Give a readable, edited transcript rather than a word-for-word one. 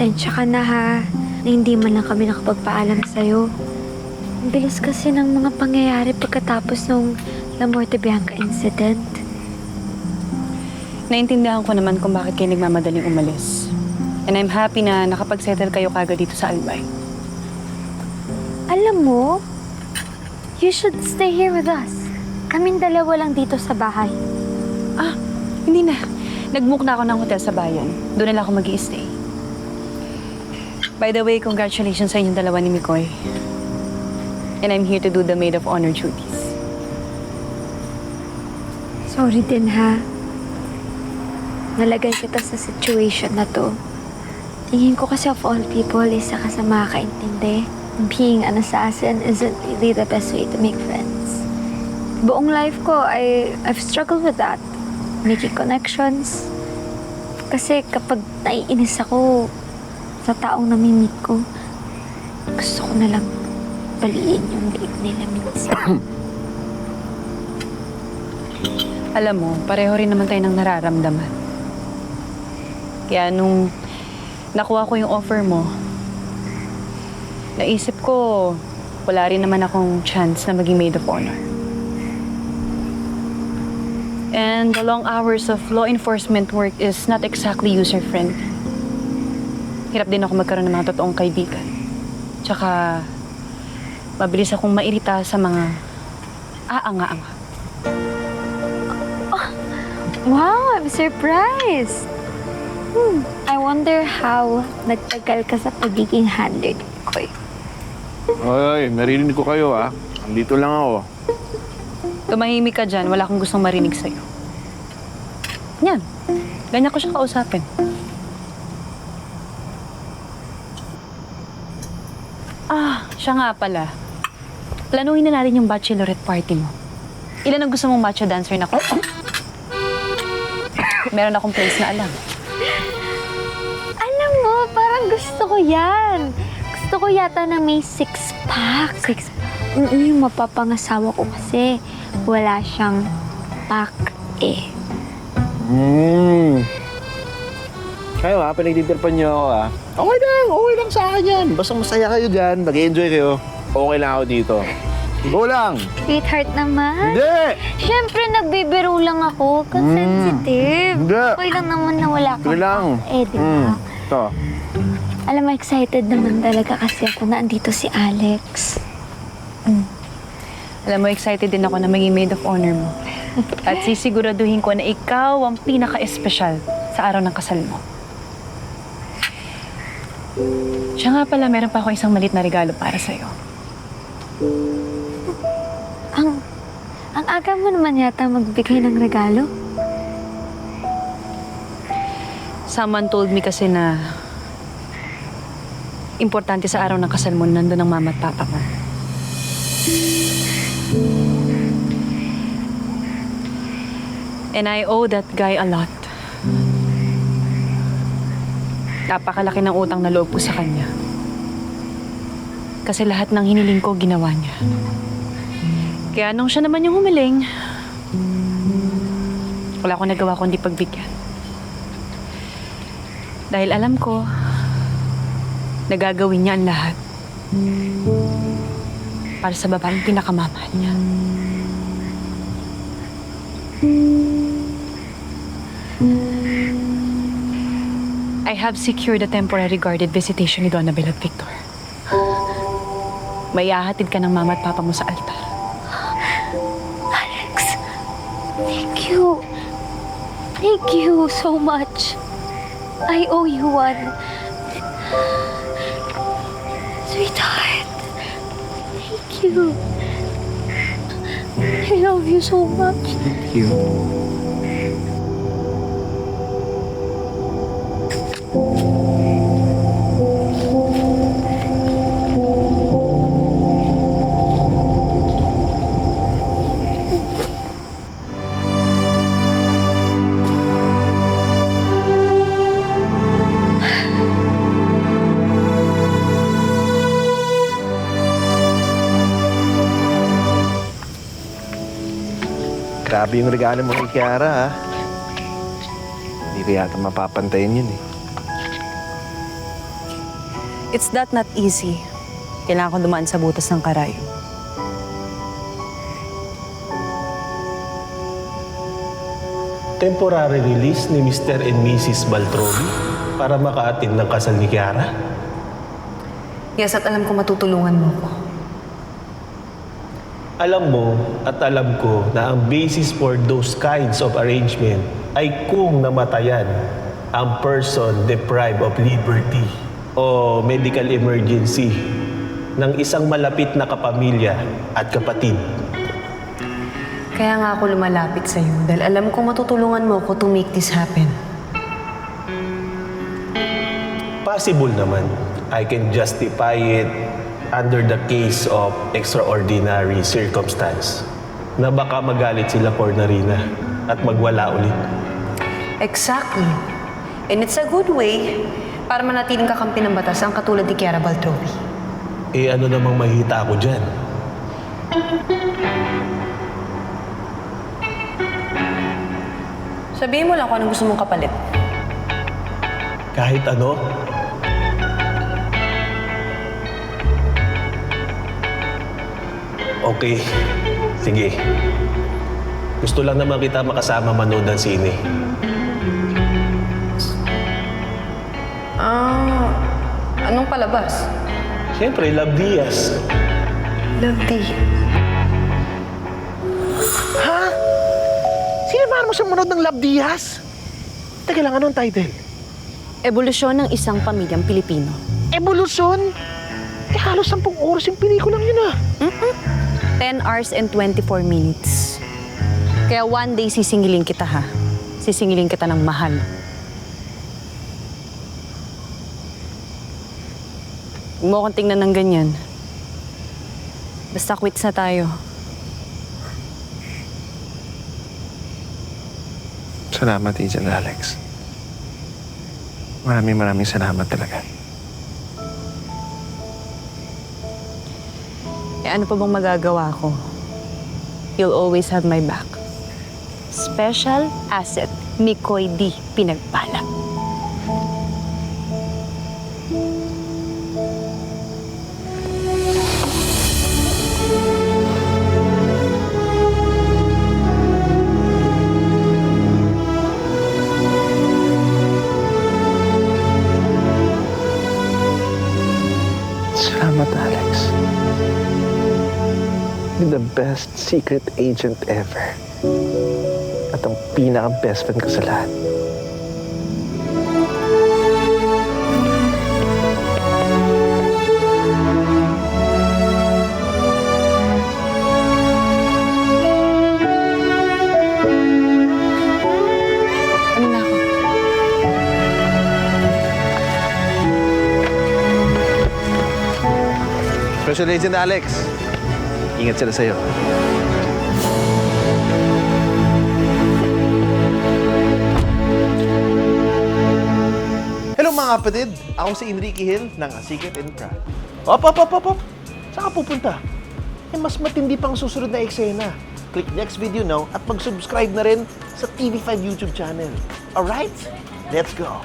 Pasensya ka na ha, na hindi man lang kami nakapagpaalam sa'yo. Ang bilis kasi ng mga pangyayari pagkatapos ng La Muerte Bianca incident. Naintindihan ko naman kung bakit kayo nagmamadaling umalis. And I'm happy na nakapag-settle kayo kagad dito sa Albay. Alam mo, you should stay here with us. Kaming dalawa lang dito sa bahay. Ah, hindi na. Nag-book na ako ng hotel sa bayan. Doon na lang ako mag-i-stay. By the way, congratulations sa inyong dalawa ni Mikoy. And I'm here to do the maid of honor duties. Sorry din ha. Nalagay kita sa situation na to. Tingin ko kasi of all people, isa ka sa makakaintindi. Being an assassin isn't really the best way to make friends. Buong life ko, I've struggled with that. Making connections. Kasi kapag naiinis ako sa taong namimit ko, gusto ko na lang baliin yung liig nila minsan. Alam mo, pareho rin naman tayo ng nararamdaman. Kaya nung nakuha ko yung offer mo, naisip ko, wala rin naman akong chance na maging maid of honor. And the long hours of law enforcement work is not exactly user-friendly. Hirap din ako magkaroon ng mga totoong kaibigan. Tsaka, mabilis akong mairita sa mga aanga-anga. Wow, I'm surprised! I wonder how nagtagal ka sa pagiging handler ni Koy. Oy, narinig ko kayo ah. Andito lang ako. Tumahimik ka dyan, wala akong gustong marinig sa'yo. Yan, ganyan ko siya kausapin. Ah, siya nga pala. Planuhin na natin yung bachelorette party mo. Ilan ang gusto mong macho dancer na ko? Meron akong place na alam. Alam mo, parang gusto ko yan. Gusto ko yata na may six-pack. Six-pack? Yung mapapangasawa ko kasi wala siyang pack eh. Kayo ha, pinagtitirpan niyo ako ha. Okay lang sa akin yan. Basta masaya kayo dyan, nag-enjoy kayo. Okay lang ako dito. Go lang! Sweetheart naman. Hindi! Siyempre, nagbibiro lang ako. Sensitive. Hindi. Okay lang naman na wala kang Sige lang. pack eh, di ba? Ito. Alam mo, excited naman talaga kasi ako na andito si Alex. Alam mo, excited din ako na maging maid of honor mo. At sisiguraduhin ko na ikaw ang pinaka-espesyal sa araw ng kasal mo. Siya nga pala, meron pa ako isang malit na regalo para sa'yo. Ang aga mo naman yata magbigay ng regalo. Someone told me kasi na importante sa araw ng kasal mo nandun ang mama at papa mo. And I owe that guy a lot. Napakalaki ng utang na loob ko sa kanya. Kasi lahat ng hiniling ko, ginawa niya. Kaya nung siya naman yung humiling, wala akong nagawa kundi pagbigyan. Dahil alam ko, nagagawin niya ang lahat para sa babaeng pinakamamahal niya. I have secured a temporary guarded visitation ni Donabel at Victor. May ihahatid ka ng mama at papa mo sa altar. Alex, thank you. Thank you so much. I owe you one. Sweetheart, thank you. I love you so much. Thank you. Grabe yung regalo mo kay Kiara, ha? Hindi ko yata mapapantayin yun, eh. It's not easy. Kailangan ko dumaan sa butas ng karayo. Temporary release ni Mr. and Mrs. Baltrovi para maka-attend ng kasal ni Kiara? Yes, at alam ko matutulungan mo ko. Alam mo at alam ko na ang basis for those kinds of arrangement ay kung namatayan ang person deprived of liberty o medical emergency ng isang malapit na kapamilya at kapatid. Kaya nga ako lumalapit sa'yo dahil alam ko matutulungan mo ko to make this happen. Possible naman. I can justify it under the case of extraordinary circumstance na baka magalit sila Cornarina at magwala ulit. Exactly. And it's a good way para manatiling kakampi ng batas ang katulad ni Kiara Baltrovi. Eh ano namang mahita ako dyan? Sabihin mo lang kung anong gusto mong kapalit. Kahit ano? Okay. Sige. Gusto lang naman kita makasama manood ng sine. Anong palabas? Siyempre, Love Diaz. Lovely. Ha? Sinamahan mo siya manood ng Love Diaz? Teka lang, anong title? Ebolusyon ng isang pamilyang Pilipino. Evolusyon? Eh, halos 10 oras yung pelikulang yun ah. 10 hours and 24 minutes. Kaya one day sisingilin kita ha. Sisingilin kita ng mahal. Huwag mo akong tingnan ng ganyan. Basta quits na tayo. Salamat, Agent Alex. Maraming salamat talaga. Eh ano pa bang magagawa ko? You'll always have my back. Special asset, Mikoy D. Pinagpala. Salamat, Alex. You're the best secret agent ever. At ang pinaka-best friend ko sa lahat. Ano na ako? Special Agent Alex, ingat sila sa'yo. Hello mga kapatid, ako si Enrique Hill ng A Secret and Proud. Op! Saan ka pupunta? Eh, mas matindi pang susunod na eksena. Click next video now at mag-subscribe na rin sa TV5 YouTube channel. Alright? Let's go!